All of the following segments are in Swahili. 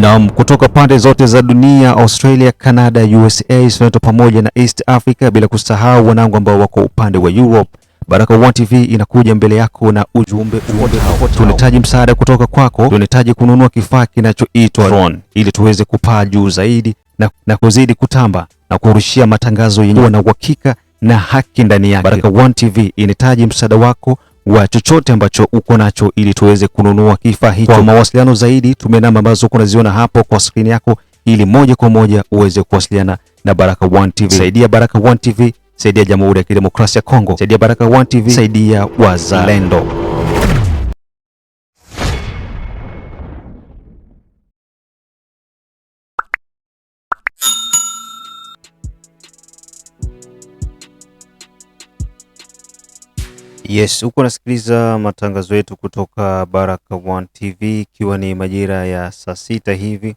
Naam, kutoka pande zote za dunia, Australia, Canada, USA, Soneto pamoja na East Africa, bila kusahau wanangu ambao wako upande wa Europe. Baraka1 TV inakuja mbele yako na ujumbe ufuatao. Tunahitaji msaada kutoka kwako. Tunahitaji kununua kifaa kinachoitwa drone ili tuweze kupaa juu zaidi na kuzidi kutamba na kurushia matangazo yenye na uhakika na haki ndani yake. Baraka1 TV inahitaji msaada wako wa chochote ambacho uko nacho ili tuweze kununua kifaa hicho. Kwa mawasiliano zaidi tumia namba ambazo unaziona hapo kwa screen yako ili moja kwa moja uweze kuwasiliana na Baraka1 TV. Saidia Baraka1 TV, saidia Jamhuri ya Kidemokrasia ya Kongo, saidia Baraka1 TV, saidia wazalendo. Yes, uko nasikiliza matangazo yetu kutoka Baraka1 TV ikiwa ni majira ya saa 6 hivi.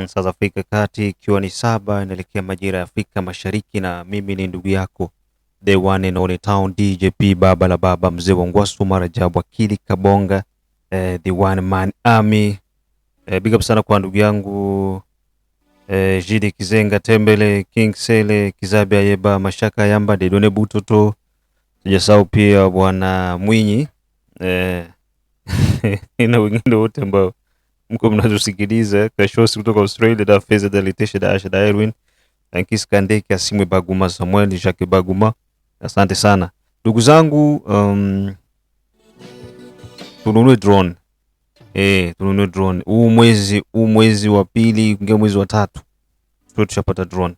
South Africa kati ikiwa ni 7 inaelekea majira ya Afrika Mashariki, na mimi ni ndugu yako the one and only town DJP baba la baba mzee wa Ngwasu Marajabu Akili Kabonga, the one man army. Big up sana kwa ndugu yangu Jide Kizenga Tembele King Sele Kizabe Ayeba Mashaka Yamba Dedone Butoto. Sijasahau pia bwana Mwinyi na wengine wote ambao mko mnazosikiliza. Kashosi kutoka Australia, da Feza da Litesha da Asha da Erwin Ankis Kandeke Asimwe Baguma Samuel Jacques Baguma, asante sana ndugu zangu. Tununue drone, tununue drone huu mwezi wa pili kuingia mwezi wa 3 tutapata drone.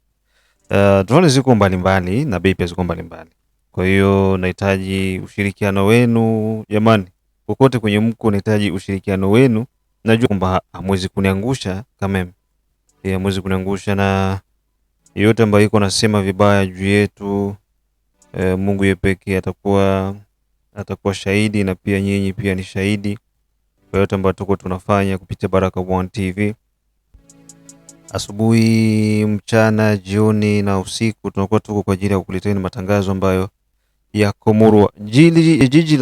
Drone ziko mbalimbali na bei pia ziko mbalimbali. Kwa hiyo nahitaji ushirikiano wenu jamani, kokote kwenye mko nahitaji ushirikiano wenu. Najua kwamba hamwezi kuniangusha kama hamwezi kuniangusha, na yote ambayo iko nasema vibaya juu yetu, Mungu yeye pekee atakuwa shahidi, na pia nyinyi pia ni shahidi kwa yote ambayo tuko tunafanya kupitia Baraka1 TV. Asubuhi, mchana, jioni na usiku tunakuwa tuko kwa ajili ya kukuletea matangazo ambayo ya Komoro. Jiji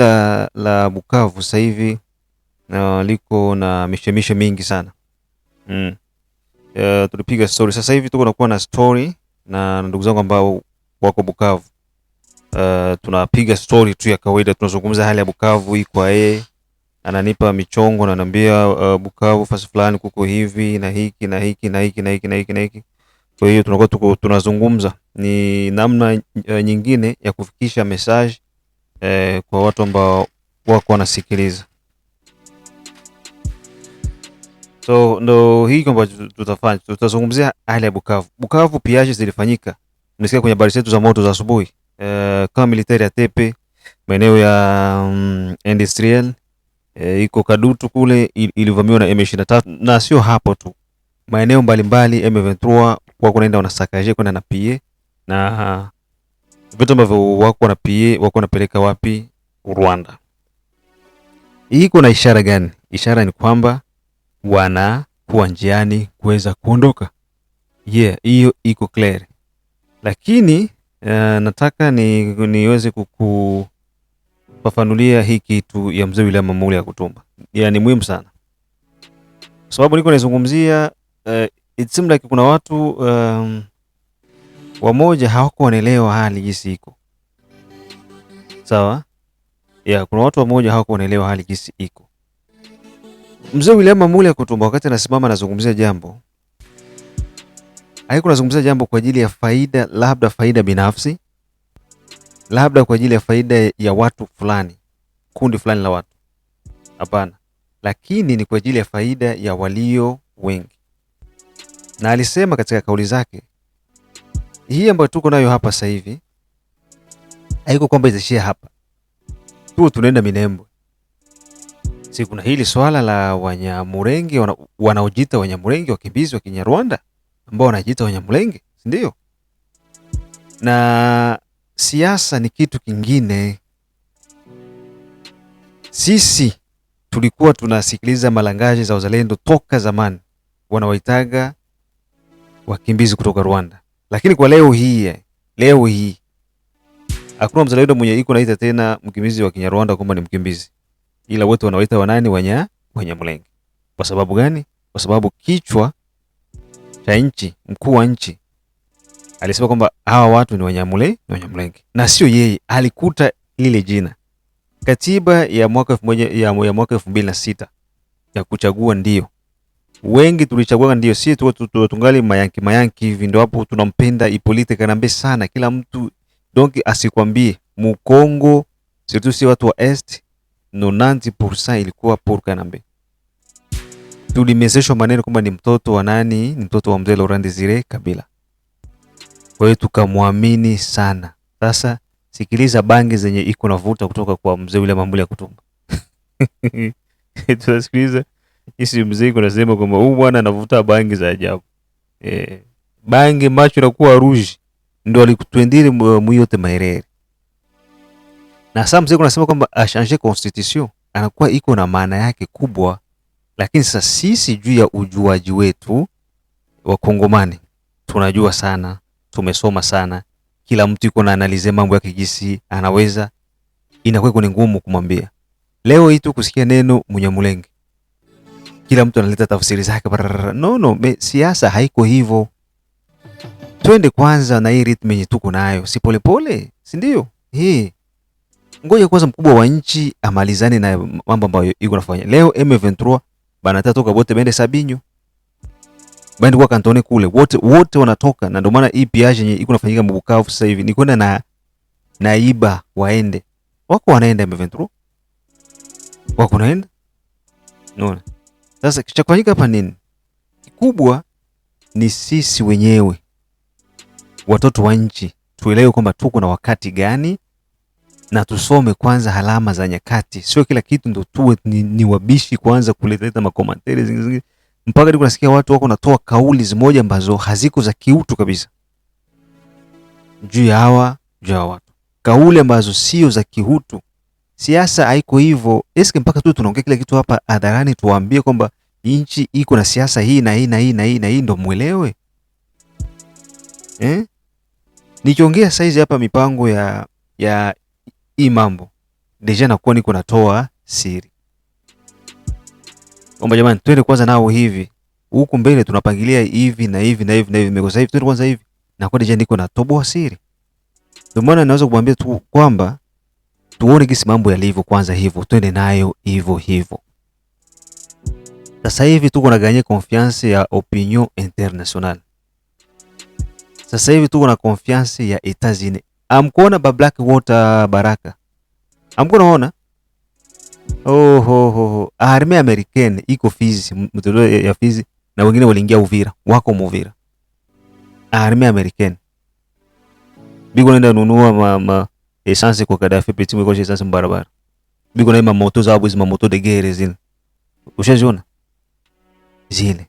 la Bukavu sasa hivi liko na mishemishe mingi sana. Tulipiga story sasa hivi, tuko nakuwa na story na ndugu zangu ambao wako Bukavu. Tunapiga story tu ya kawaida, tunazungumza hali ya Bukavu iko ananipa michongo na ananiambia Bukavu fasi fulani kuko hivi na hiki na hiki na hiki na hiki na hiki na hiki. Kwa hiyo tunakuwa tunazungumza, ni namna nyingine ya kufikisha message kwa watu ambao wako wanasikiliza. So ndo hii kwamba tutafanya, tutazungumzia hali ya Bukavu. Bukavu piaje zilifanyika, mnisikia kwenye habari zetu za moto za asubuhi. Kama military ya Tepe, maeneo ya industrial iko Kadutu kule ilivamiwa na M23, na sio hapo tu, maeneo mbalimbali M23 wako naenda wanasakaje kwenda na PA, na vitu ambavyo wako na PA wako napeleka wapi? Rwanda. Hii kuna ishara gani? Ishara ni kwamba wanakuwa njiani kuweza kuondoka. Hiyo iko clear, lakini nataka niweze kukufafanulia hii kitu ya mzee William Mamuli ya Kutumba. Ni muhimu sana, sababu niko nazungumzia it seems like kuna watu wamoja hawako wanaelewa hali jinsi iko. Sawa? Kuna watu wamoja hawako wanaelewa hali jinsi iko. Mzee William Mamuli ya Kutumba wakati anasimama anazungumzia jambo, haiko nazungumzia jambo kwa ajili ya faida, labda faida binafsi, labda kwa ajili ya faida ya watu fulani, kundi fulani la watu. Hapana. Lakini ni kwa ajili ya faida ya walio wengi. Na alisema katika kauli zake, hii ambayo tuko nayo hapa sasa hivi haiko kwamba itashia hapa tu, tunaenda Minembwe. Si kuna hili swala la Wanyamulenge wanaojiita Wanyamulenge, wakimbizi wa Kinyarwanda ambao wanajiita Wanyamulenge, si ndio? Na siasa ni kitu kingine. Sisi tulikuwa tunasikiliza malangaji za uzalendo toka zamani, wanawaitaga wakimbizi kutoka Rwanda. Lakini kwa leo hii hakuna mzalendo mwenye iko naita tena mkimbizi wa Kinyarwanda kwamba ni mkimbizi, ila wote wanawaita wanani? Wanyamulenge. Kwa sababu gani? kwa sababu kichwa cha nchi, mkuu wa nchi alisema kwamba hawa watu ni Wanyamulenge, na sio yeye, alikuta lile jina. Katiba ya mwaka 2006 ya kuchagua ndio. Wengi tulichagua ndio, si tu tungali mayanki hivi, ndio hapo tunampenda Hippolyte Kanambe sana, kila mtu donc asikwambie Mukongo, surtout si watu wa Est 90% ilikuwa pour Kanambe. Tulimezeshwa maneno kwamba ni mtoto wa nani, ni mtoto wa mzee Laurent Desire Kabila. Kwa hiyo tukamwamini sana. Sasa sikiliza bangi zenye iko navuta kutoka kwa mzee William Ambulia Kutumba. Tunasikiliza isi mzee iko nasema kwamba huyu bwana anavuta bangi za ajabu. Bangi macho na kuwa rouge ndio alikutwendile muyote maerere. Na sasa mzee kunasema kwamba a changer constitution anakuwa iko na maana yake kubwa, lakini sasa sisi juu ya ujuaji wetu wa Kongomani tunajua sana, tumesoma sana, kila mtu yuko na analize mambo yake jinsi anaweza, inakuwa ni ngumu kumwambia. Leo hii tu kusikia neno Munyamulenge, kila mtu analeta tafsiri zake. No, siasa haiko hivyo. Twende kwanza na hii ritmu yenye tuko nayo, si polepole, si ndio? Ngoja kwanza mkubwa wa nchi amalizane na mambo ambayo iko nafanya. Leo M23 banataka toka bote bende Sabinyo, bende kwa kantone kule, wote wanatoka, na ndio maana hii piage yenye iko nafanyika Bukavu sasa hivi ni kwenda na naiba waende. Wako wanaenda M23. Wako naenda? No. Sasa kichafanyika hapa nini? Kikubwa ni sisi wenyewe watoto wa nchi tuelewe kwamba tuko na wakati gani, na tusome kwanza alama za nyakati. Sio kila kitu ndio tuwe ni wabishi kwanza kuleta makomentari zingine. Mpaka ndio kunasikia watu wako natoa kauli zimoja ambazo haziko za kiutu kabisa. Juu ya watu. Kauli ambazo sio za kiutu. Siasa haiko hivyo. Eske mpaka tu tunaongea kila kitu hapa hadharani tuwaambie kwamba nchi iko na siasa hii na hii na hii na hii na hii ndio muelewe? Nikiongea saizi hapa mipango ya hii mambo deja nakuwa niko natoa siri. Omba jamani, twende kwanza nao hivi. Huku mbele tunapangilia hivi na hivi na hivi na hivi. Mekosa hivi, twende kwanza hivi. Na kwa deja niko natoboa siri. Ndio maana naweza kumwambia tu kwamba tuone kisi mambo yalivyo kwanza hivyo, twende nayo hivyo. Sasa hivi tuko na gagner confiance ya opinion internationale. Sasa hivi tuko na confiance ya Etats-Unis. Amkuona ba Blackwater Baraka? Amkuona? Armée américaine iko Fizi, mtoro ya Fizi, na wengine waliingia Uvira, wako Uvira. Armée américaine biko nenda nunua essence kwa Gaddafi, petit mwiko essence mbarabara. Biko na moto za abu, moto de guerre zile. Ushaziona? Zile.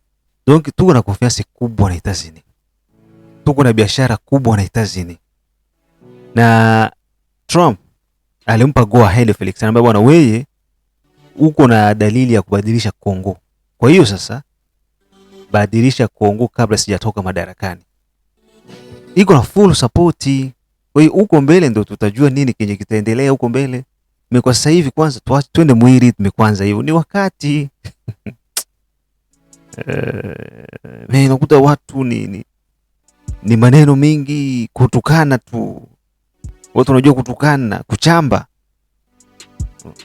Donc tuko na confiance kubwa na Etats-Unis. Tuko na biashara kubwa na Etats-Unis. Na Trump alimpa go ahead Felix, anambia bwana wewe uko na dalili ya kubadilisha Kongo. Kwa hiyo sasa badilisha Kongo kabla sijatoka madarakani. Iko na full support. Kwa hiyo uko mbele ndio tutajua nini kenye kitaendelea huko mbele. Kwa sasa hivi kwanza twende mwili kwanza, hiyo ni wakati. Mimi nakuta watu ni maneno mingi, kutukana tu. Watu wanajua kutukana, kuchamba.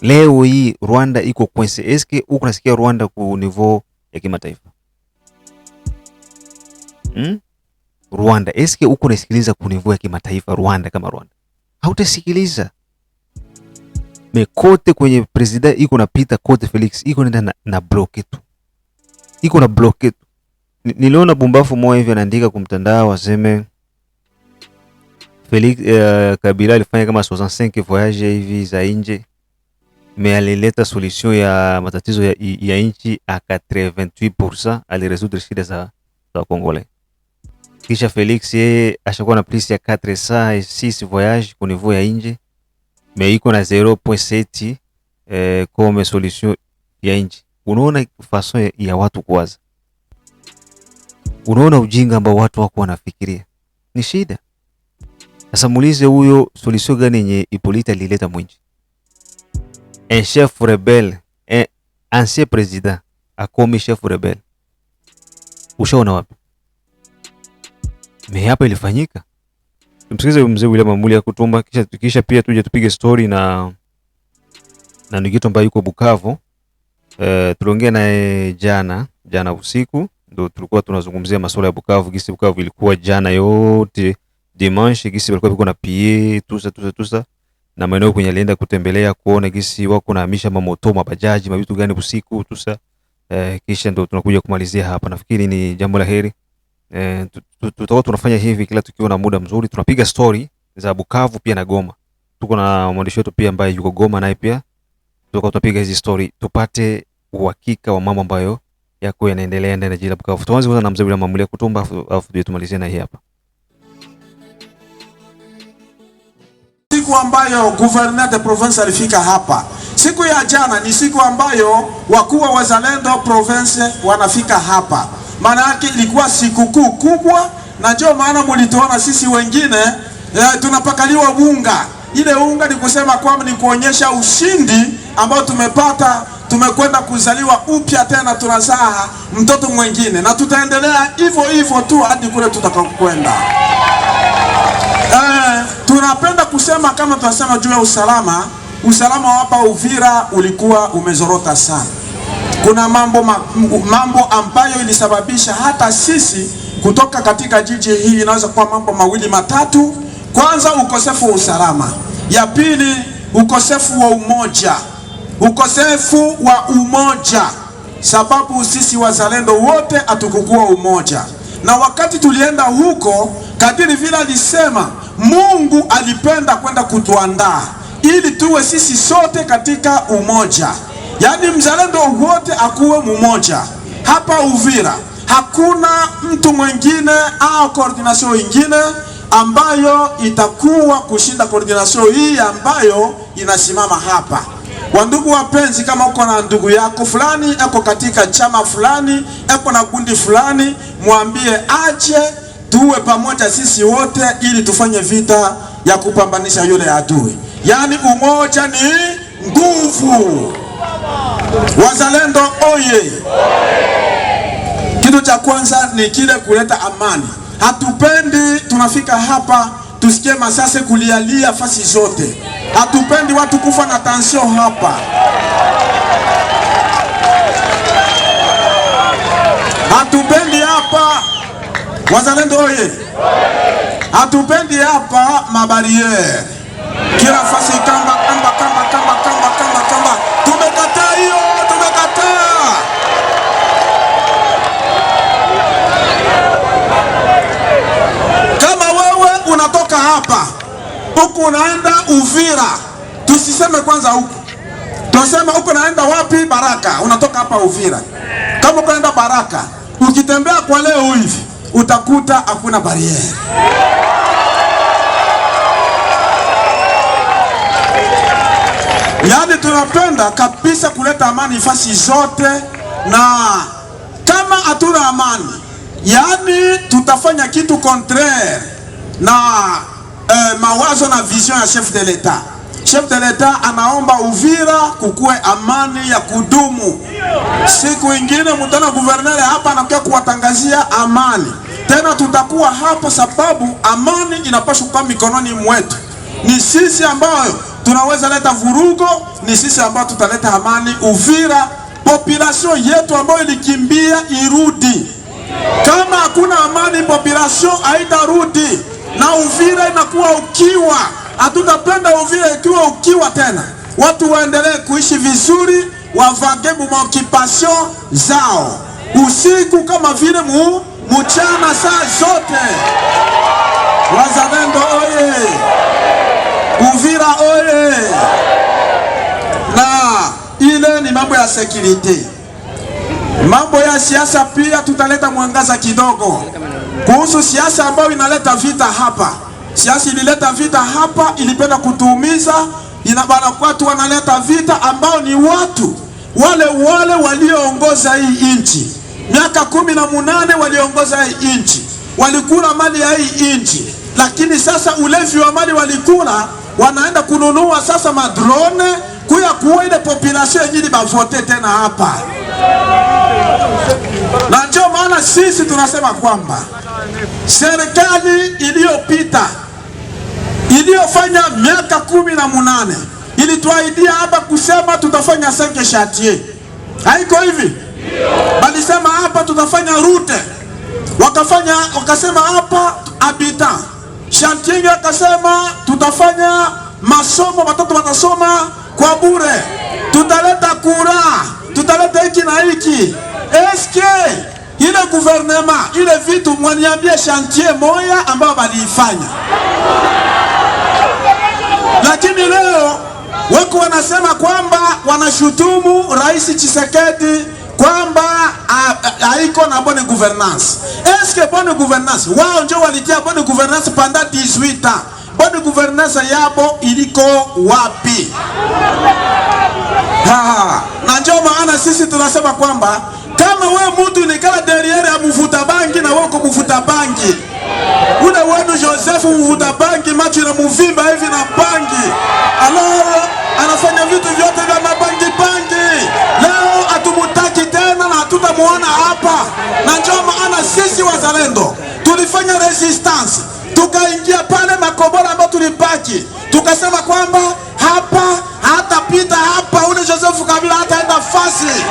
Leo hii Rwanda iko kwenye eske uko nasikia Rwanda ku niveau ya kimataifa? Rwanda eske uko nasikiliza ku niveau ya kimataifa? Rwanda kama Rwanda hautasikiliza. Mekote kwenye president iko napita kote, Felix iko nenda na bloke tu. Iko na bloke tu. Niliona bumbafu moja hivi anaandika kwa mtandao aseme Felix Kabila alifanya kama 65 voyage hivi za nje, mais alileta solution ya matatizo ya nchi a 88%, aliresoudre shida za Kongole. Kisha Felix yeye ashakuwa na plus ya 406 voyage kwa niveau ya nje, mais iko na 0.7 comme solution ya nchi. Unaona façon ya watu kuwaza. Unaona ujinga ambao watu wako wanafikiria. Ni shida. Sasa muulize huyo solution gani yenye Hippolyte alileta mwinchi? Un chef rebelle, un ancien président a commis chef rebelle. Ushaona wapi? Hapa ilifanyika. Tumsikize mzee William Amuli Yakutumba, kisha pia tuje tupige story na ndugu yetu ambaye yuko Bukavu. Tuliongea naye jana usiku, ndio tulikuwa tunazungumzia masuala ya Bukavu, gisi Bukavu ilikuwa jana yote dimanche, gisi walikuwa biko na pie tusa na maeneo kwenye alienda kutembelea kuona gisi wako nahamisha mamoto mabajaji mabitu gani usiku tusa. Kisha ndio tunakuja kumalizia hapa. Nafikiri ni jambo la heri. Tutakuwa tunafanya hivi kila tukiwa na muda mzuri, tunapiga story za Bukavu pia na Goma. Tuko na mwandishi wetu pia ambaye yuko Goma, naye pia tutakuwa tunapiga hizi story tupate uhakika wa mambo ambayo yako yanaendelea ndani ya jiji la Bukavu. Tuanze kwanza na mzee William Amuli Yakutumba, alafu tumalizie na hii hapa. Siku ambayo gouverneur de province alifika hapa, siku ya jana ni siku ambayo wakuu wa wazalendo province wanafika hapa. Maana yake ilikuwa sikukuu kubwa, na ndio maana mlituona sisi wengine tunapakaliwa unga. Ile unga ni kusema kwamba ni kuonyesha ushindi ambao tumepata. Tumekwenda kuzaliwa upya tena, tunazaa mtoto mwingine, na tutaendelea hivyo hivyo tu hadi kule tutakapokwenda. Tunapenda kusema kama tunasema juu ya usalama. Usalama hapa Uvira ulikuwa umezorota sana. Kuna mambo ambayo ilisababisha hata sisi kutoka katika jiji hii, inaweza kuwa mambo mawili matatu. Kwanza, ukosefu wa usalama. Ya pili, ukosefu wa umoja. Ukosefu wa umoja sababu sisi wazalendo wote hatukukuwa umoja. Na wakati tulienda huko, kadiri vile alisema, Mungu alipenda kwenda kutuandaa ili tuwe sisi sote katika umoja. Yaani mzalendo wote akuwe mmoja. Hapa Uvira hakuna mtu mwingine au coordination ingine ambayo itakuwa kushinda coordination hii ambayo inasimama hapa. Wandugu wapenzi, kama uko na ndugu yako fulani eko katika chama fulani, eko na kundi fulani, mwambie aje tuwe pamoja sisi wote ili tufanye vita ya kupambanisha yule adui. Yaani umoja ni nguvu. Wazalendo oye! Kitu cha kwanza ni kile kuleta amani. Hatupendi tunafika hapa tusikie masase kulialia fasi zote. Hatupendi watu kufa na tension hapa. Hatupendi hapa. Wazalendo oye! Hatupendi hapa mabariere. Kila fasi kamba. Tumekataa hiyo, tumekataa. Kama wewe unatoka hapa huku unaenda Uvira, tusiseme kwanza huku. Tunasema huku naenda wapi? Baraka. Unatoka hapa Uvira. Kama unaenda Baraka, ukitembea kwa leo hivi utakuta hakuna bariere. Yaani tunapenda kabisa kuleta amani fasi zote, na kama hatuna amani, yaani tutafanya kitu contraire na mawazo na vision ya chef de l'etat. Chef de l'etat anaomba Uvira kukue amani ya kudumu. Siku ingine mtana gouverneur hapa anakuja kuwatangazia amani. Tena tutakuwa hapa sababu amani inapaswa kuwa mikononi mwetu. Ni sisi ambao tunaweza leta vurugo, ni sisi ambao tutaleta amani Uvira. Population yetu ambayo ilikimbia irudi. Kama hakuna amani, population haitarudi na Uvira inakuwa ukiwa. Hatutapenda Uvira ikiwa ukiwa tena. Watu waendelee kuishi vizuri, wavage maoccupation zao usiku kama vile mchana saa zote. Wazalendo oye! Uvira oye! Na ile ni mambo ya security. Mambo ya siasa pia tutaleta mwangaza kidogo. Kuhusu siasa ambayo inaleta vita hapa. Siasa ilileta vita hapa, ilipenda kutuumiza, inabana kwa watu wanaleta vita ambao ni watu wale walioongoza hii nchi. Miaka 18 waliongoza hii nchi. Walikula mali ya hii nchi. Lakini sasa ulevi wa mali walikula, wanaenda kununua sasa madrone kuwa ile population yenyewe bavote tena hapa. Na ndio maana maana sisi tunasema kwamba serikali iliyopita iliyofanya miaka 18 ilituahidia hapa kusema tutafanya 5 chantier. Haiko hivi? Balisema hapa tutafanya route. Wakasema hapa habitant. Chantier wakasema tutafanya masomo, watoto watasoma kwa bure. Tutaleta kura, tutaleta hiki na hiki. Eske ile gouvernement ile vitu mwaniambie chantier moya ambao baliifanya? Lakini leo wako wanasema kwamba wanashutumu Rais Tshisekedi kwamba haiko na bonne gouvernance. Eske bonne gouvernance wao ndio walitia bonne gouvernance pendant 18 ans? Bonne gouvernance yabo iliko wapi? Na ndio maana sisi tunasema kwamba kama we mtu unikala derrière ya mvuta bangi na wako mvuta bangi, ule wenu Joseph mvuta bangi, macho na muvimba hivi na bangi, alors anafanya vitu vyote vya mabangi bangi. Leo hatumutaki tena na hatutamuona hapa. Na ndio maana sisi wazalendo tulifanya resistance, tukaingia pale Makobora ambao tulipaki, tukasema kwamba hapa hatapita hapa, ule Joseph Kabila hataenda fasi.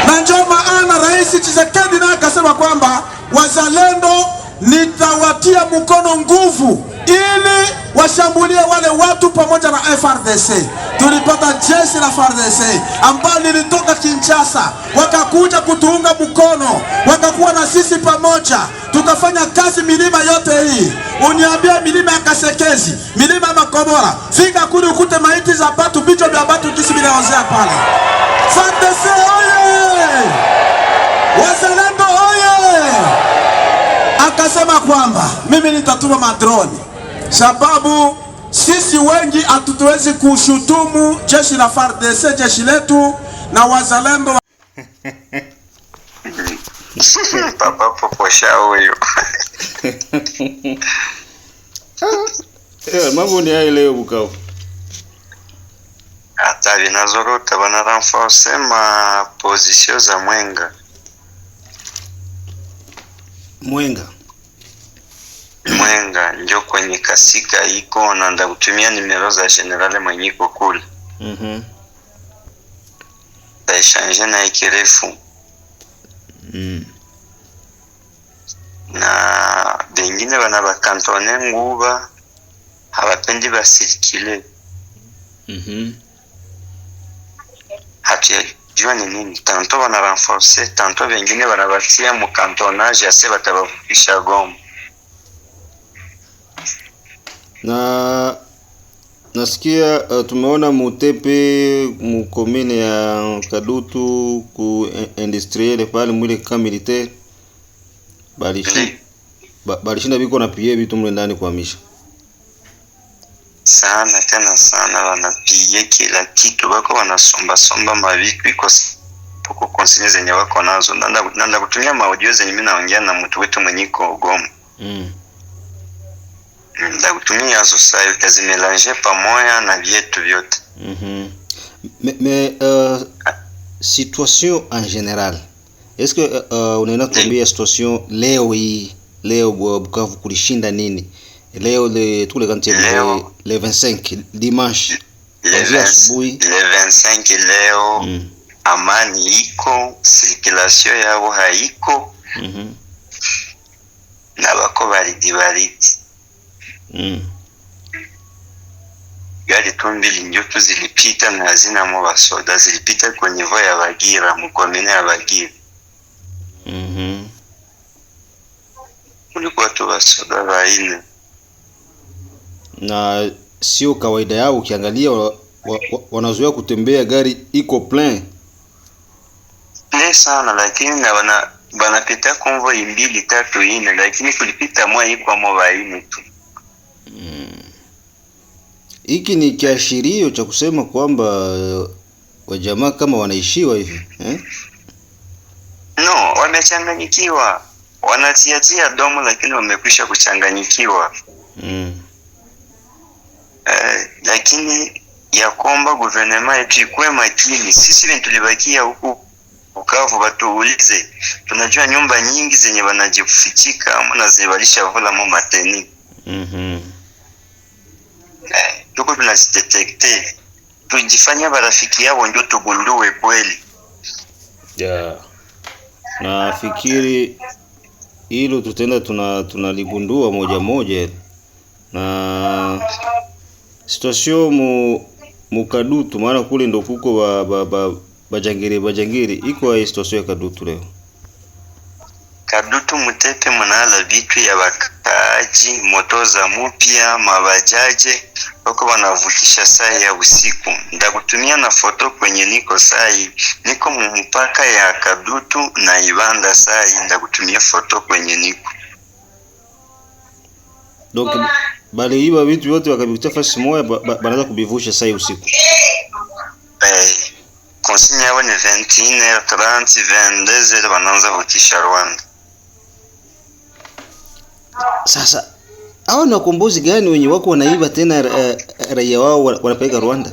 Na ndio maana Rais Tshisekedi naye akasema kwamba wazalendo nitawatia mkono nguvu ili washambulie wale watu pamoja na FRDC. Tulipata jeshi la FRDC ambao lilitoka Kinshasa, wakakuja kutuunga mkono, wakakuwa na sisi pamoja, tukafanya kazi milima yote hii. Uniambia milima ya Kasekezi, milima ya Makobora, fika kule ukute maiti za batu, bicho vya batu kisi vinaozea pale. FRDC oye! Wazalendo oye! Akasema kwamba mimi nitatuma madroni, sababu sisi wengi hatutuwezi kushutumu jeshi la FARDC, jeshi letu na wazalendo. Papa poposha huyo. Mambo ni haya leo Bukavu. Hata vinazorota bana renforcer ma position za Mwenga ndio kwenye kasika iko, na nda kutumia nimero za generale mwenyiko kule. Taishange na ikirefu. Na bengine bana bakantone nguba hawapendi basirikile. Hatujua ni nini, tanto wana renforcer, tanto bengine bana batia mu cantonage ya se batabafisha Goma. Na nasikia tumeona Mutepe mukomine ya Kadutu ku industriel pale mwile kama militaire balishinda biko na pie bitu mle ndani kuhamisha sana tena sana, wanapiga kila kitu, wako wanasomba mavitu iko poko konsigne zenye wako nazo. Nanda kutumia maaudio zenye mimi naongea na mtu wetu mwenyiko Goma. Nda kutumia hizo sayo kazimelange pamoja na vyetu vyote. Mais situation en général, est-ce que unaenda tuambia situation leo hii, leo Bukavu kulishinda nini? Leo le 25 dimanche le 25 leo amani iko, circulation yao haiko, na bako baridi gari tumbili ndio tu zilipita na hazina mo basoda, zilipita kwenye voa ya Bagira, mkomene ya Bagira. Kulikuwa tu basoda baine. Na sio kawaida yao, ukiangalia wanazoea kutembea gari iko plein sana, lakini na wanapita convoy 2 3 4, lakini kulipita moja iko mo baine tu. Hiki ni kiashirio cha kusema kwamba wajamaa kama wanaishiwa hivi No, wamechanganyikiwa, wanatiatia domo, lakini wamekwisha kuchanganyikiwa. Lakini ya kwamba gouvernement yetu ikuwe makini. Sisi tulibakia huku Bukavu batuulize. Tunajua nyumba nyingi zenye wanajifichika na zenye walishavula mu mateni. Tuko tunazidetekte. Tujifanya barafiki yao ndio tugundue kweli. Nafikiri hilo tutaenda tunaligundua moja moja, na situation mu Kadutu, maana kule ndo kuko bajangiri iko situation ya Kadutu leo. Kadutu Mutepe mnala vitu ya wakaaji, moto za mupya, mabajaje wako wanavukisha saa ya usiku. Ndakutumia na foto kwenye niko sai, niko mpaka ya Kadutu na Ibanda sai, ndakutumia foto kwenye niko. Donc bali hiba vitu yote wakabikuta fasi moja banaanza kubivusha saa usiku. Konsinya yao ni 21h30, 22h wanaanza vukisha Rwanda. Sasa hao ni wakombozi gani wenye wako wanaiba tena raia wao wanapeleka Rwanda?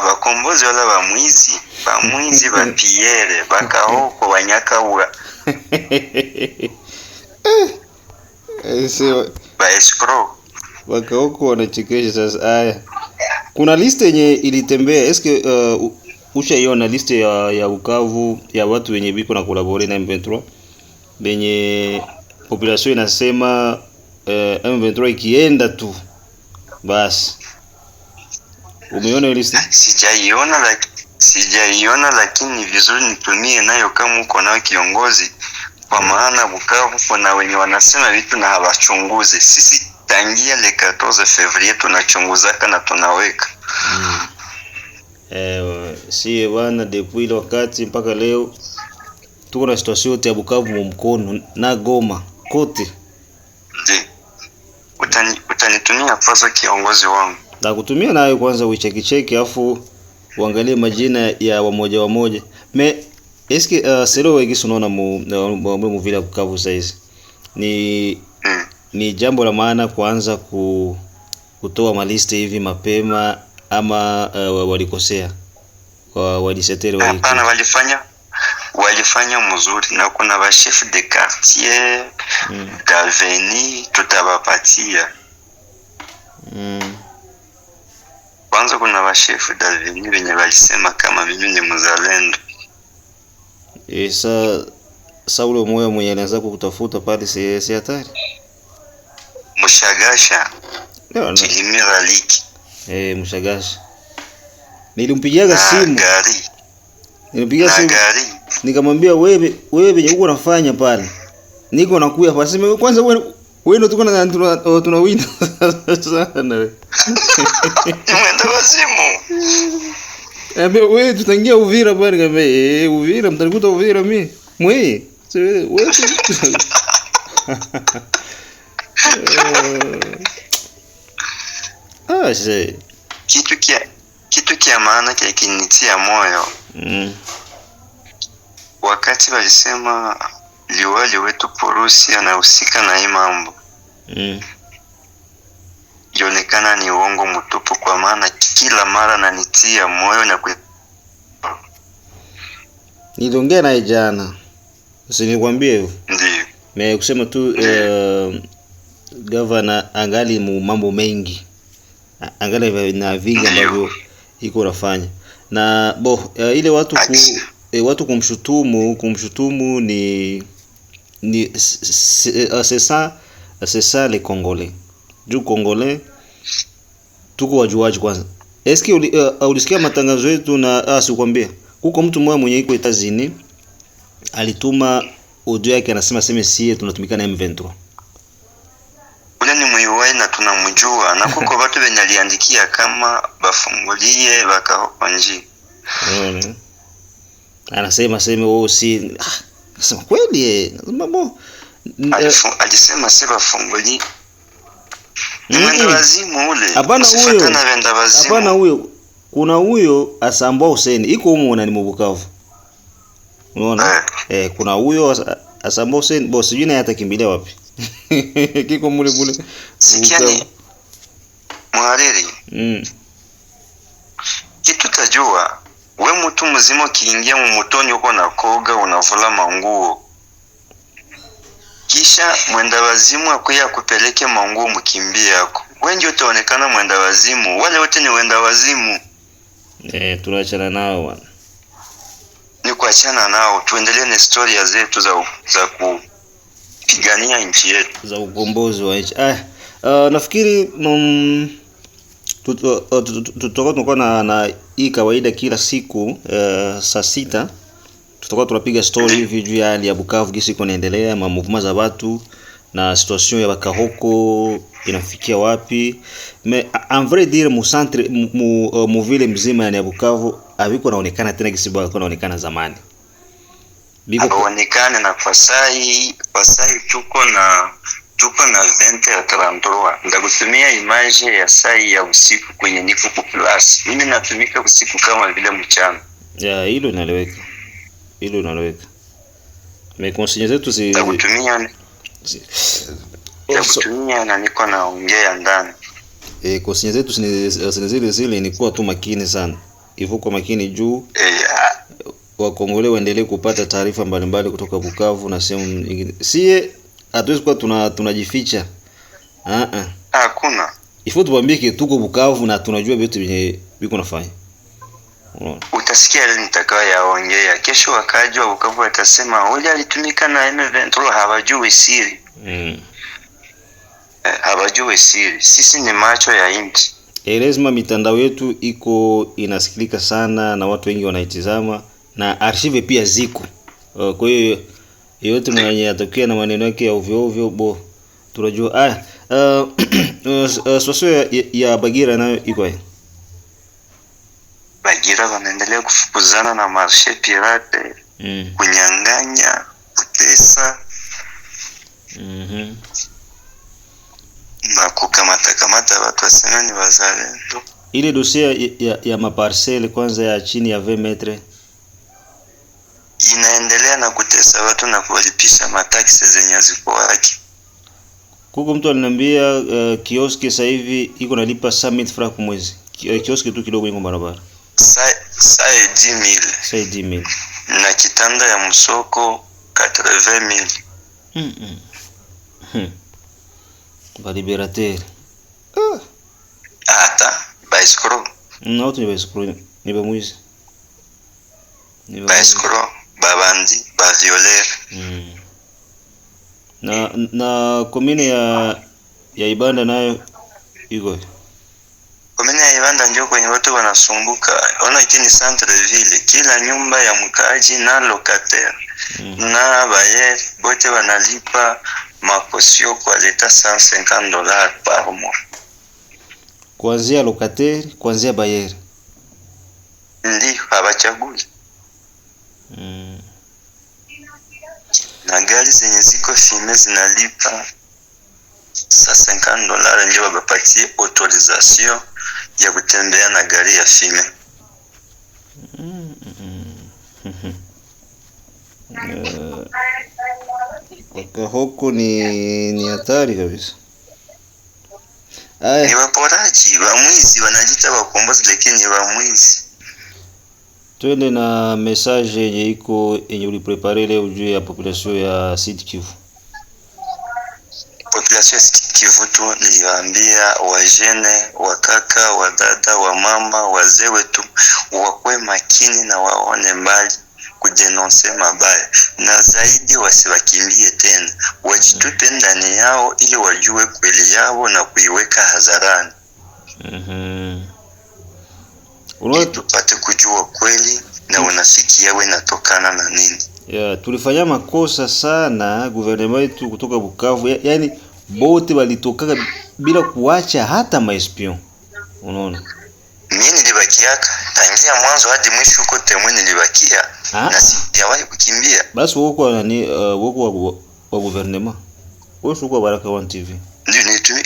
Bakombozi wala bamwizi ba Pierre bakahoko banyaka uga. Ba escrow bakahoko wanachekesha. Sasa haya, kuna list yenye ilitembea, eske ushaiona list ya Bukavu ya watu wenye biko na collaborer na M23 benye population inasema M23 ikienda tu basi. Umeona ile list? Sijaiona, lakini vizuri nitumie nayo kama uko nao kiongozi, kwa maana Bukavu kuna wenye wanasema vitu na hawachunguze. Sisi tangia le 14 Fevrier tunachunguzaka na tunaweka. Si bwana, depuis ile wakati mpaka leo tuko na situation yote ya Bukavu mkono na Goma kote. Utanitumia pesa kiongozi wangu. Na kutumia nayo kwanza uicheki afu uangalie majina ya wamoja. Eske selo wengi unaona mu vile Bukavu saizi. Ni jambo la maana kuanza kutoa maliste hivi mapema, ama walikosea kwa wadiseteri wa hiki? Hapana, walifanya mzuri, na kuna ba chef de quartier Daveni tutabapatia. Kwanza kuna ba chef Daveni wenye walisema kama mimi ni mzalendo. Saulo moyo mwenye anaanza kukutafuta pale si hatari. Mshagasha. Chilimira liki. Mshagasha. Nilimpigiaga simu. Nilimpigia simu. Nikamwambia wewe venye uko unafanya pale. Niko nakuya pale. Sema kwanza wewe ndo tuko na tunawinda sana wewe. Nimeenda kwa simu. Wewe tutaingia Uvira pale kama Uvira mtanikuta Uvira mimi. Wewe kitu kia maana kinitia moyo. Wakati walisema liwali wetu Porusi anahusika na hii mambo, ilionekana ni uongo mtupu, kwa maana kila mara nanitia moyo na niliongea naye jana. Usinikwambie hivyo. Ndio. Mimi kusema tu governor angali mambo mengi. Angali na vingi ambavyo iko nafanya. Na ile watu kumshutumu ni c'est ça les Congolais. Du Congolais tuko wajuaji kwanza. Eski ulisikia matangazo yetu na sikwambia? Kuko mtu mmoja mwenye iko Etazini alituma audio yake, anasema sie tunatumika na M23. Ule ni mwiwai na tunamjua, na kuko watu wenye aliandikia kama bafungulie bakahokonji. Anasema si nasema kweli mambo alisema si bafungulie. Mwenda wazimu ule. Hapana huyo. Kuna huyo Asambwa Hussein iko huko na ni Bukavu. Unaona? Kuna huyo Asambwa Hussein boss yule hata kimbilia wapi? Kiko mule. Sikiani. Mhariri. Kitu tajua We mtu mzima ukiingia mumutoni uko na koga unavula manguo. Kisha mwenda wazimu akuya kupeleke manguo mkimbie yako. Wewe ndio utaonekana mwenda wazimu. Wale wote ni wenda wazimu. Tunaachana nao bwana. Ni kuachana nao, tuendelee na historia zetu za kupigania nchi yetu, za ukombozi wa nchi. Nafikiri tutakuwa na hii kawaida kila siku saa 6 tutakuwa tunapiga story hivi juu ya hali ya Bukavu gisi iko inaendelea, movement za watu na situation ya Bakahoko inafikia wapi. Mais en vrai dire mu centre mu ville mzima ya Bukavu abiko naonekana tena gisi bado kunaonekana zamani. Biko onekana na kwa sai tuko na 20:33. Ndakutumia image ya sai ya usiku kwenye niko ku plus. Mimi natumika usiku kama vile mchana. Hilo inaeleweka. Mais consigne zetu si ndakutumia na niko naongea ndani. Consigne zetu zile ni kuwa tu makini sana. Hivyo kwa makini juu Wakongole waendelee kupata taarifa mbalimbali kutoka Bukavu na sehemu nyingine. Sie hatuwezi kuwa tunajificha. Hakuna. Ifo tuambie tuko Bukavu na tunajua vitu vyenye biko nafanya. Utasikia ile nitakayoyaongea. Kesho wakaji wa Bukavu watasema ule alitumika na M23, hawajui siri. Hawajui siri. Sisi ni macho ya nchi. Lazima mitandao yetu iko inasikilika sana na watu wengi wanaitizama na archive pia ziko. Kwa hiyo yote mwenye atokea na maneno yake ya ovyo ovyo tunajua. Swaso ya Bagira nayo iko Bagira wanaendelea kufukuzana na marshe pirate, kunyang'anya, kutesa, na kukamata watu wasema ni wazalendo. Ile dossier ya maparcelle kwanza ya chini ya 20 metre inaendelea na kutesa watu na kuwalipisha mataksi zenye ziko waki. Kuko mtu aliniambia kioski sasa hivi iko nalipa 100,000 francs kwa mwezi. Kioski tu kidogo iko barabara. Saa 10,000. Na kitanda ya msoko 80,000. Ba liberateur. Ata baiskoro. Watu ni baiskoro, ni ba mwizi. Baiskoro, babandi, ba violer. Na komine ya Ibanda nayo iko. Komine ya Ibanda ndio kwenye watu wanasumbuka. Ona hiki ni centre ville, kila nyumba ya mkaaji na locataire na bayer bote wanalipa makosio kwa leta $150 par mois. Kuanzia locataire, kuanzia bayer. Ndio hawachagui. Na gari zenye ziko fime zinalipa $50 ndio wapatie autorisation ya kutembea na gari ya fime. Bakahoko ni hatari kabisa. Ni waporaji, wamwizi, wanajiita wakombozi lakini ni wamwizi. Twende na message yenye iko yenye uliprepare leo juu ya population ya Sud Kivu. Population ya Sud Kivu tu niliwaambia wajene, wakaka, wadada, wamama, wazee wetu wakwe makini na waone mbali kudenonse mabaya, na zaidi wasiwakimbie tena, wajitupe ndani yao ili wajue kweli yao na kuiweka hadharani. Tupate kujua kweli na unafiki yawe inatokana na nini. Tulifanya makosa sana gouvernement yetu kutoka Bukavu, yani bote walitoka bila kuacha hata maespion. Unaona? Mimi nilibakiaka tangia mwanzo hadi mwisho huko temwe nilibakia na sijawahi kukimbia. Basi woko nani woko wa gouvernement. Wewe uko Baraka One TV. Ndio nitumi.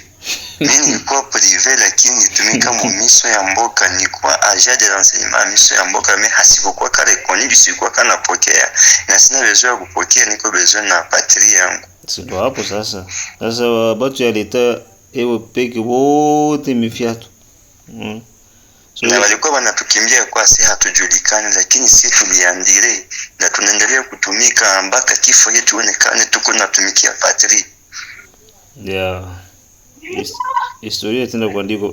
Mimi nilikuwa privé lakini nitumika mu miso ya mboka, nilikuwa agent de renseignement miso ya mboka, mimi hasikuwa kale koni sikuwa kana pokea. Na sina besoin ya kupokea, niko besoin na patrie yangu. Sio hapo sasa. Sasa batu ya leta ewe peke wote mifiatu. na walikuwa wanatukimbia kwa si hatujulikani, lakini si tuliandire na tunaendelea kutumika mpaka kifo yetu onekane tuko natumikia patri. Yeah. Historia tena kuandiko.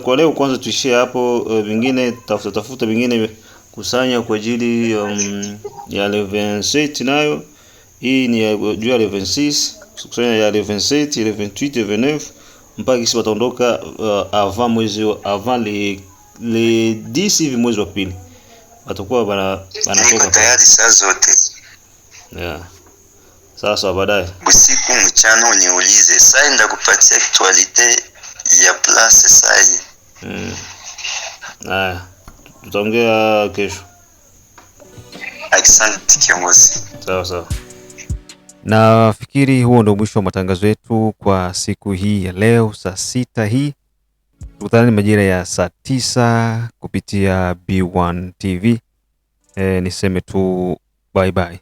Kwa leo kwanza tuishie hapo, vingine tafuta vingine kusanya kwa ajili ya le 27 nayo. Hii ni juu ya le 26, kusanya ya le 27, le 28 et 29 mpaka kisi wataondoka avant le 10 hivi mwezi wa pili. Watakuwa niko tayari saa zote. Yeah. Sasa baadaye usiku mchana uniulize, sasa nenda kupatia actualite ya place sasa. Tutaongea kesho. Asante kiongozi. Sawa. Nafikiri huo ndio mwisho wa matangazo yetu kwa siku hii ya leo saa 6 hii. Tukutane majira ya saa 9 kupitia B1 TV. Niseme tu bye bye.